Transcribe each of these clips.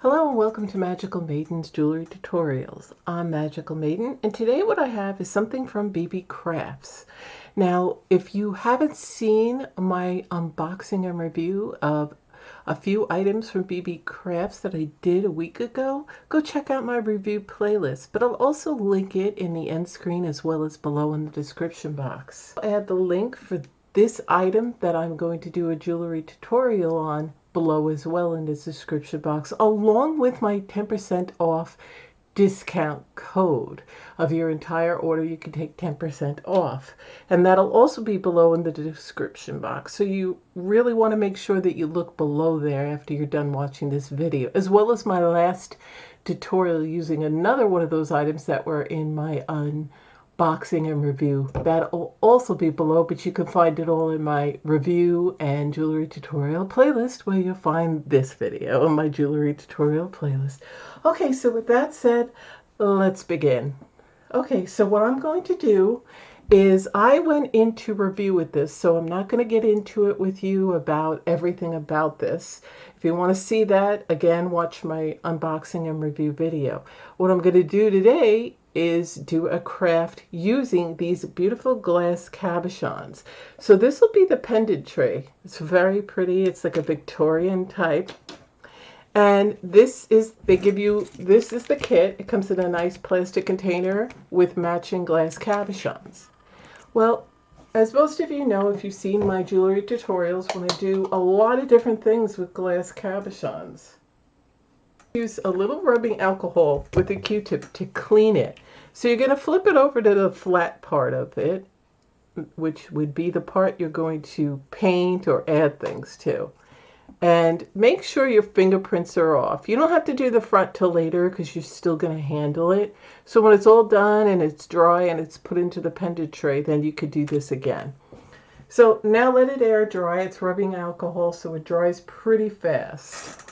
Hello and welcome to Magical Maiden's Jewelry Tutorials. I'm Magical Maiden, and today what I have is something from BB Crafts. Now, if you haven't seen my unboxing and review of a few items from BB Crafts that I did a week ago, go check out my review playlist, but I'll also link it in the end screen as well as below in the description box. I'll add the link for this item that I'm going to do a jewelry tutorial on below as well in the description box, along with my 10% off discount code. Of your entire order, you can take 10% off, and that'll also be below in the description box. So you really want to make sure that you look below there after you're done watching this video, as well as my last tutorial using another one of those items that were in my unboxing and review. That'll also be below, but you can find it all in my review and jewelry tutorial playlist, where you'll find this video on my jewelry tutorial playlist. Okay, so with that said, let's begin. Okay, so what I'm going to do is I went into review with this, so I'm not going to get into it with you about everything about this. If you want to see that, again, watch my unboxing and review video. What I'm going to do today is do a craft using these beautiful glass cabochons. So this will be the pendant tray. It's very pretty. It's like a Victorian type. And this is, this is the kit. It comes in a nice plastic container with matching glass cabochons. Well, as most of you know, if you've seen my jewelry tutorials, when I do a lot of different things with glass cabochons. Use a little rubbing alcohol with a Q-tip to clean it. So you're going to flip it over to the flat part of it, which would be the part you're going to paint or add things to. And make sure your fingerprints are off. You don't have to do the front till later because you're still going to handle it. So when it's all done and it's dry and it's put into the pendant tray, then you could do this again. So now let it air dry. It's rubbing alcohol, so it dries pretty fast.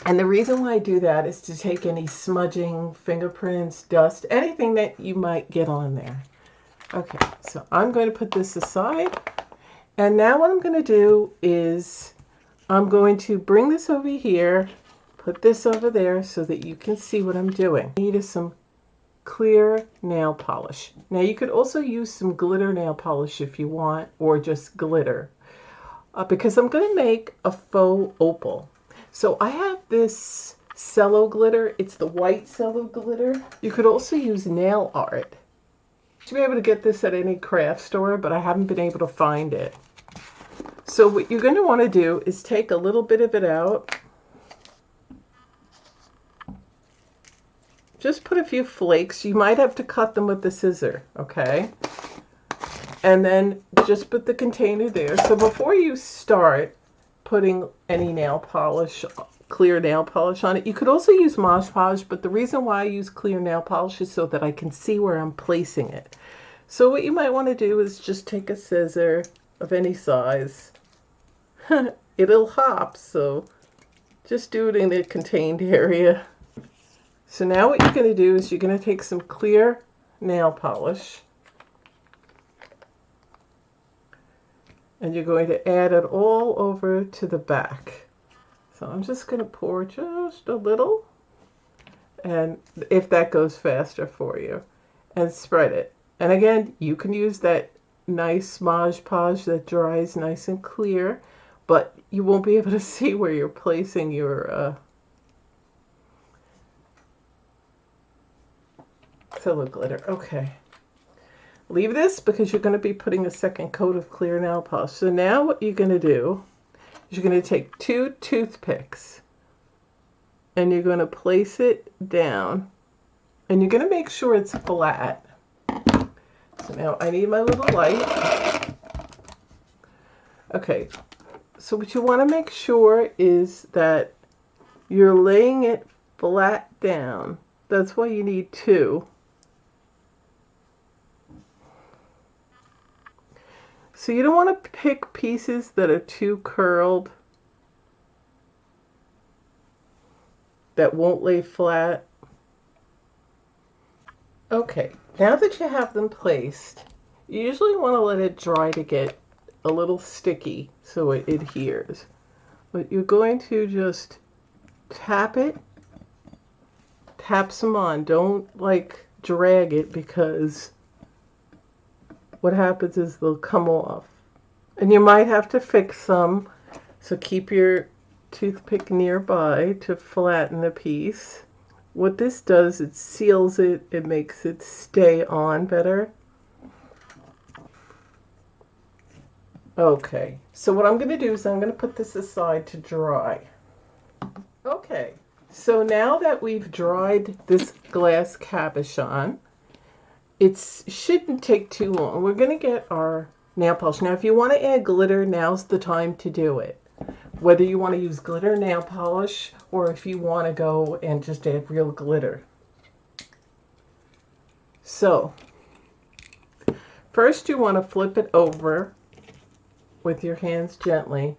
And the reason why I do that is to take any smudging, fingerprints, dust, anything that you might get on there. Okay, so I'm going to put this aside. And now what I'm going to do is I'm going to bring this over here, put this over there so that you can see what I'm doing. I need some clear nail polish. Now you could also use some glitter nail polish if you want, or just glitter, because I'm going to make a faux opal. So I have this cello glitter. It's the white cello glitter. You could also use nail art. You should be able to get this at any craft store, but I haven't been able to find it. So what you're going to want to do is take a little bit of it out. Just put a few flakes. You might have to cut them with the scissor, okay? And then just put the container there. So before you start putting any nail polish, clear nail polish on it, you could also use Mod Podge, but the reason why I use clear nail polish is so that I can see where I'm placing it. So what you might want to do is just take a scissor of any size. It'll hop, so just do it in the contained area. So now what you're going to do is you're going to take some clear nail polish and you're going to add it all over to the back. So I'm just going to pour just a little, and if that goes faster for you, and spread it. And again, you can use that nice Mod Podge that dries nice and clear, but you won't be able to see where you're placing your cello glitter. Okay. Leave this because you're going to be putting a second coat of clear nail polish. So now what you're going to do is you're going to take 2 toothpicks and you're going to place it down, and you're going to make sure it's flat. So now I need my little light. Okay. So what you want to make sure is that you're laying it flat down. That's why you need 2. So you don't want to pick pieces that are too curled, that won't lay flat. Okay, now that you have them placed, you usually want to let it dry to get a little sticky so it adheres. But you're going to just tap it, tap some on. Don't like drag it, because what happens is they'll come off. And you might have to fix some, so keep your toothpick nearby to flatten the piece. What this does, it seals it, it makes it stay on better. Okay, so what I'm going to do is I'm going to put this aside to dry. Okay, so now that we've dried this glass cabochon, it shouldn't take too long. We're going to get our nail polish. Now, if you want to add glitter, now's the time to do it. Whether you want to use glitter nail polish or if you want to go and just add real glitter. So, first you want to flip it over with your hands gently,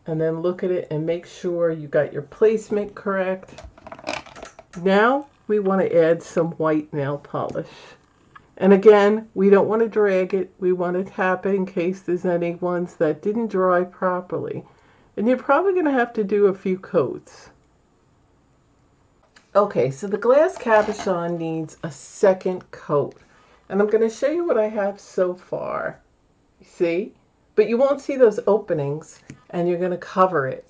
and then look at it and make sure you got your placement correct. Now we want to add some white nail polish. And again, we don't want to drag it. We want to tap it in case there's any ones that didn't dry properly. And you're probably going to have to do a few coats. Okay, so the glass cabochon needs a second coat. And I'm going to show you what I have so far. See? But you won't see those openings, and you're going to cover it.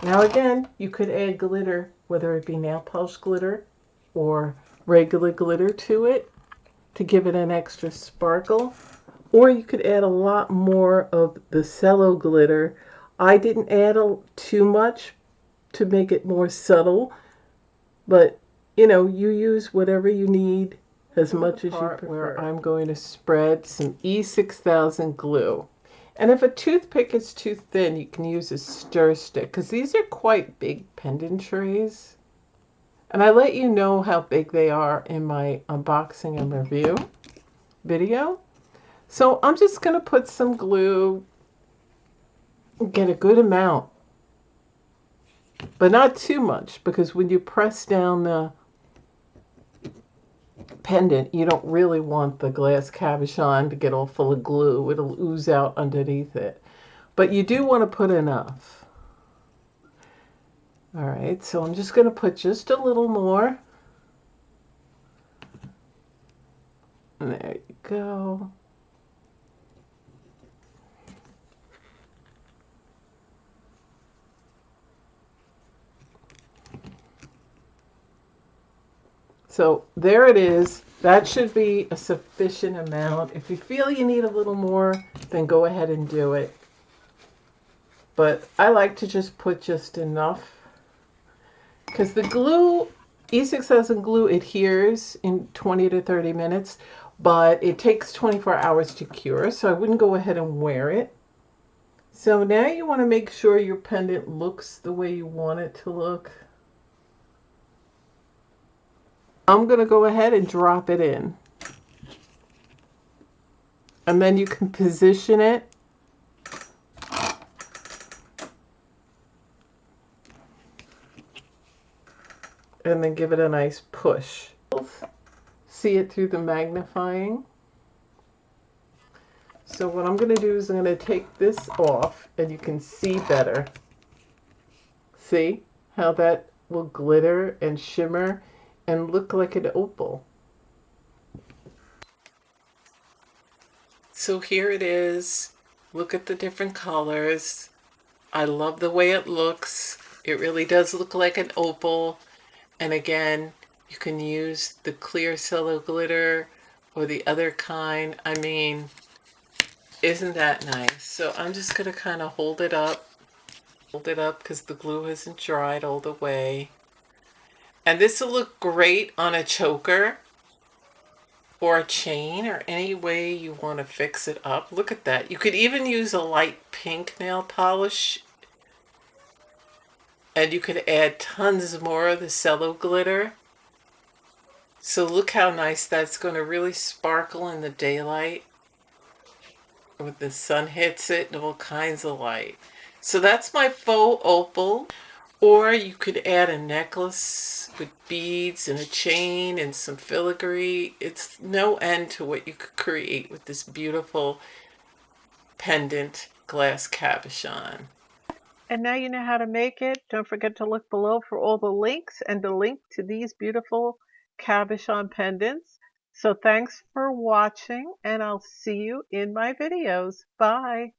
Now again, you could add glitter, whether it be nail polish glitter or regular glitter to it to give it an extra sparkle. Or you could add a lot more of the cello glitter. I didn't add too much to make it more subtle, but you know, you use whatever you need as much as you prefer. Where I'm going to spread some E6000 glue. And if a toothpick is too thin, you can use a stir stick, because these are quite big pendant trays. And I let you know how big they are in my unboxing and review video. So I'm just going to put some glue, get a good amount, but not too much, because when you press down the pendant, you don't really want the glass cabochon to get all full of glue. It'll ooze out underneath it. But you do want to put enough. All right, so I'm just going to put just a little more. And there you go. So there it is. That should be a sufficient amount. If you feel you need a little more, then go ahead and do it. But I like to just put just enough, because the glue, E6000 glue, adheres in 20 to 30 minutes, but it takes 24 hours to cure, so I wouldn't go ahead and wear it. So now you want to make sure your pendant looks the way you want it to look. I'm going to go ahead and drop it in. And then you can position it. And then give it a nice push. See it through the magnifying. So what I'm going to do is I'm going to take this off, and you can see better. See how that will glitter and shimmer and look like an opal. So here it is. Look at the different colors. I love the way it looks. It really does look like an opal. And again, you can use the clear cello glitter or the other kind. I mean, isn't that nice? So I'm just going to kind of hold it up because the glue hasn't dried all the way. And this will look great on a choker or a chain, or any way you want to fix it up. Look at that. You could even use a light pink nail polish, and you could add tons more of the cello glitter. So look how nice that's going to really sparkle in the daylight when the sun hits it, and all kinds of light. So that's my faux opal. Or you could add a necklace with beads and a chain and some filigree. It's no end to what you could create with this beautiful pendant glass cabochon. And now you know how to make it. Don't forget to look below for all the links and the link to these beautiful cabochon pendants. So thanks for watching, and I'll see you in my videos. Bye.